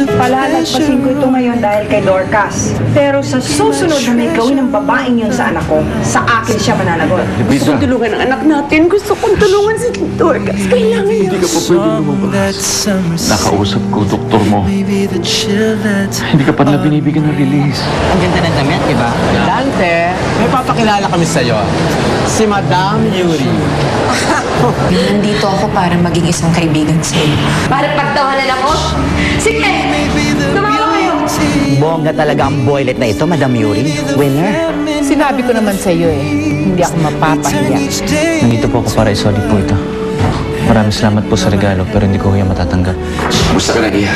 Palalagpasin ko ito ngayon dahil kay Dorcas. Pero sa susunod na may gawin ng babaeng yun sa anak ko, sa akin siya mananagot. Gusto kong tulungan ang anak natin. Gusto kong tulungan si Dorcas. Kailangan niya. Hindi ka pa pwede lumabas. Nakausap ko, doktor mo. Hindi ka pa na binibigyan ng release. Ang ganda ng damit, di ba? Dante, may papakilala kami sa'yo. Si Madam Yuri. Nandito ako para maging isang kaibigan sa'yo. Para pagtawanan ako? Sige! Tumawa kayo! Bongga talaga ang boylet na ito, Madam Yuri. Winner. Sinabi ko naman sa'yo hindi ako mapapahiya. Nandito po ako para isolid po ito. Maraming salamat po sa regalo pero hindi ko yan matatanggap. Kumusta ka na, Gia?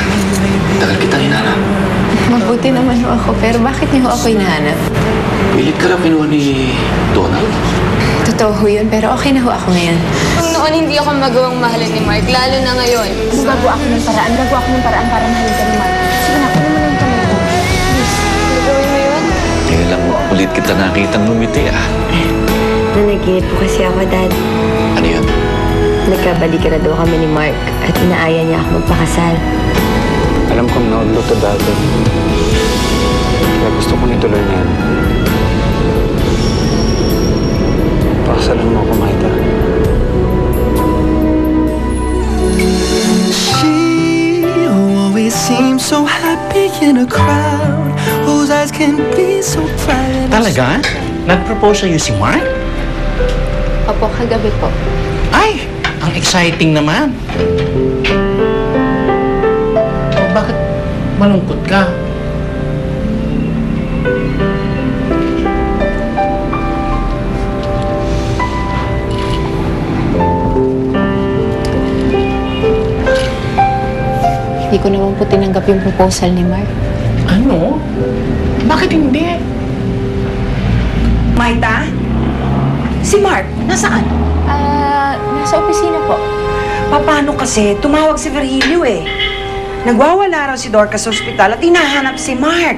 Tagal kita hinahanap. Mabuti naman ako, pero bakit niyo ako hinahanap? Pilit ka lang kinuha ni Donald. Totoo ho yun, pero okay na ho ako ngayon. Kung noon hindi ako magawang mahalin ni Mark, lalo na ngayon. Gagawa ako ng paraan para mahalin ka ni Mark. Sige na, kunin mo na yung kamay ko. Please. Gagawin mo yun? Kaya lang ulit kita nakitang lumiti Nanaginip po kasi ako, Dad. Ano yun? Nagkabalikan na daw kami ni Mark at inaaya niya ako magpakasal. Alam kong naudlo to dati. Kaya gusto ko nituloy niyan. Pakasalan mo ako, Maita. She always seems so happy in a crowd whose eyes can be so bright. Talaga? Nag-propose sa'yo si Mark? Opo, kagabi po. Ay! Ang exciting naman. O bakit malungkot ka? Hindi ko naman po tinanggap yung proposal ni Mark. Ano? Bakit hindi? Maita? Si Mark, nasaan? Nasa opisina po. Paano kasi? Tumawag si Virgilio eh. Nagwawala raw si Dorcas sa ospital at hinahanap si Mark.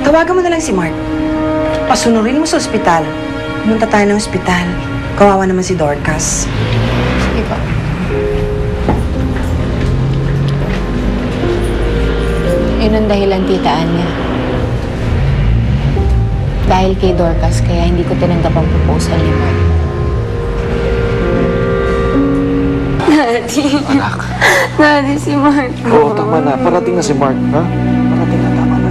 Tawagan mo na lang si Mark. Pasunurin mo sa ospital. Pumunta tayo ng ospital. Kawawa naman si Dorcas. Sige po. Yun ang dahilan, Tita Anya. Dahil kay Dorcas, kaya hindi ko tinanggap ang proposal ni Mark. Daddy. Anak. Daddy, si Mark. Oo, tama na. Parating na si Mark, ha? Parating na, tama na.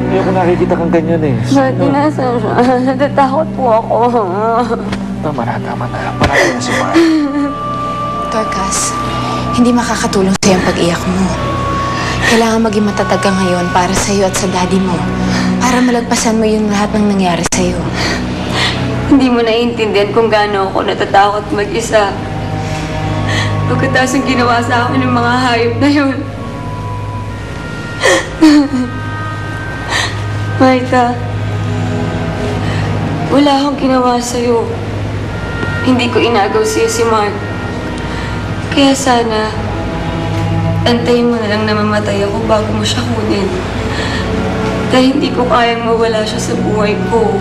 Hindi ako nakikita kang ganyan eh. Daddy, nasaan siya? Natatakot po ako. Tama na. Parating na si Mark. Dorcas, hindi makakatulong sa'yo ang pag-iyak mo. Kailangan maging matatag ka ngayon para sa'yo at sa daddy mo. Para malagpasan mo yung lahat ng nangyari sa'yo. Hindi mo naiintindihan kung gaano ako natatakot mag-isa. Pagkatapos ang ginawa sa akin ng mga hayop na yun. Maita, wala akong ginawa sa'yo. Hindi ko inagaw sa'yo si Mark. Kaya sana, antayin mo na lang na mamatay ako bago mo siya kunin. Dahil hindi ko kayang mawala siya sa buhay ko.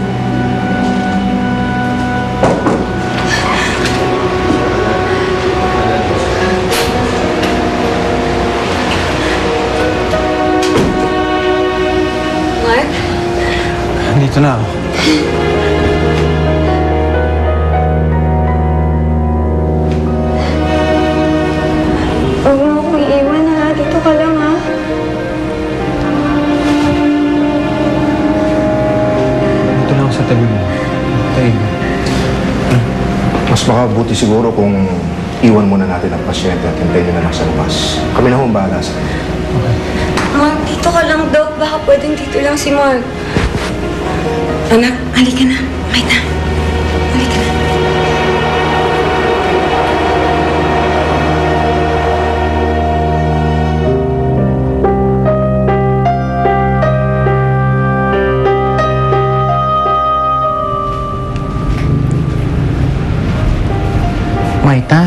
Mark? Nandito na ako. Huwag mo akong iiwan ha. Dito ka lang ha. Dito lang ako sa tabi mo. Tayo. Mas makabuti siguro kung iwan muna natin ang pasyente at hintayin nyo na lang sa labas. Kami na hong bahala sa Mark, dito ka lang daw. Baka pwedeng dito lang si Mark. Anak, halika na. Maita, halika na. Maita,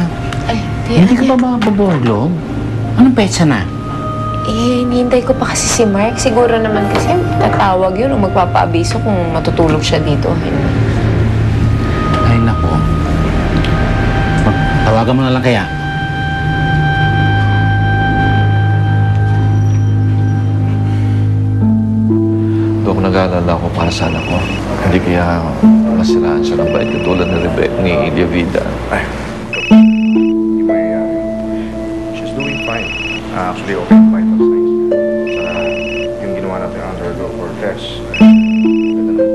hindi ka ba mababaglog? Anong petsa na? Hinihintay ko pa kasi si Mark. Siguro naman kasi tatawag yun o magpapaabiso kung matutulog siya dito. Ay, nako. Tawagan mo na lang kaya. inaasahan ako. Hindi kaya masiraan siya ng bait katulad ni Elia Vida. Ay, hindi mangyayari. She's doing fine. Actually, okay ang vital signs. Saka yung ginawa natin undergo for test. Ganda na.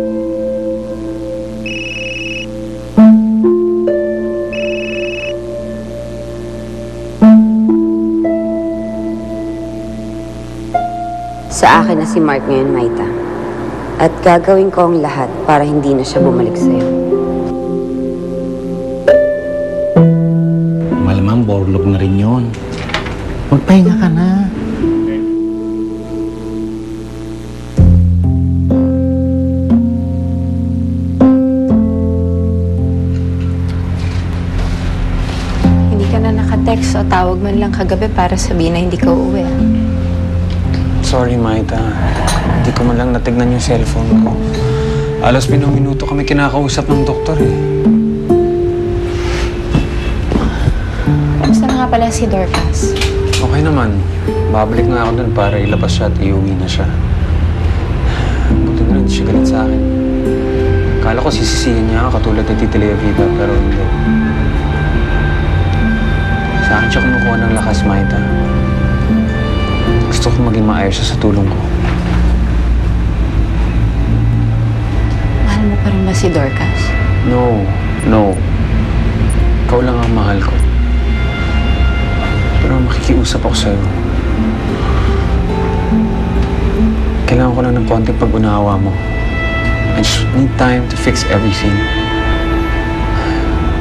Sa akin na si Mark ngayon, Maita. At gagawin ko ang lahat para hindi na siya bumalik sa'yo. Malamang borlog na rin yun. Magpahinga ka na. Hindi ka na nakatext o tawag man lang kagabi para sabihin na hindi ka uuwi. Sorry, Maita. Hindi ko man lang natignan yung cellphone ko. Alas minuto kami kinakausap ng doktor eh. Kamusta na nga pala si Dorcas? Okay naman. Babalik nga ako dun para ilabas siya at iuwi na siya. Buti na rin siya galit sa akin. Akala ko sisisihin niya ako katulad ni Tita Lea Vida, pero hindi. Sa akin siya kumukuha ng lakas, Maita. Gusto ko maging maayos siya sa tulong ko. Mahal mo pa rin ba si Dorcas? No. Ikaw lang ang mahal ko. Pero makikiusap ako sa'yo. Kailangan ko lang ng konting pag-unawa mo. I just need time to fix everything.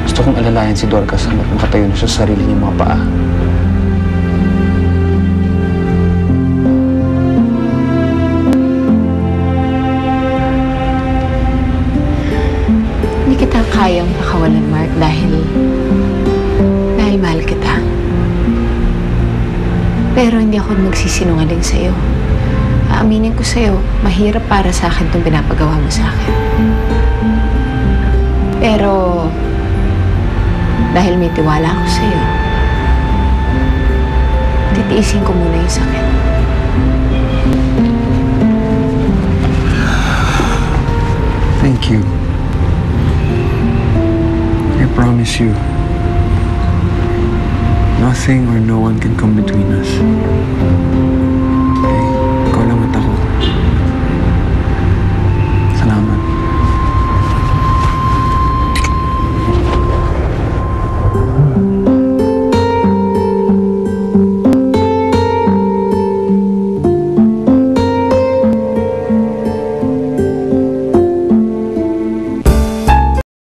Gusto kong alalayan si Dorcas hanggat makatayo na siya sa sarili niyang mga paa. Hindi kita kayang pakawalan, Mark, dahil mahal kita. Pero hindi ako magsisinungaling sa'yo. Aaminin ko sa'yo, mahirap para sa akin itong pinapagawa mo sa akin. Pero dahil may tiwala ako sa'yo, titiisin ko muna yung sakit. Thank you. I promise you, nothing or no one can come between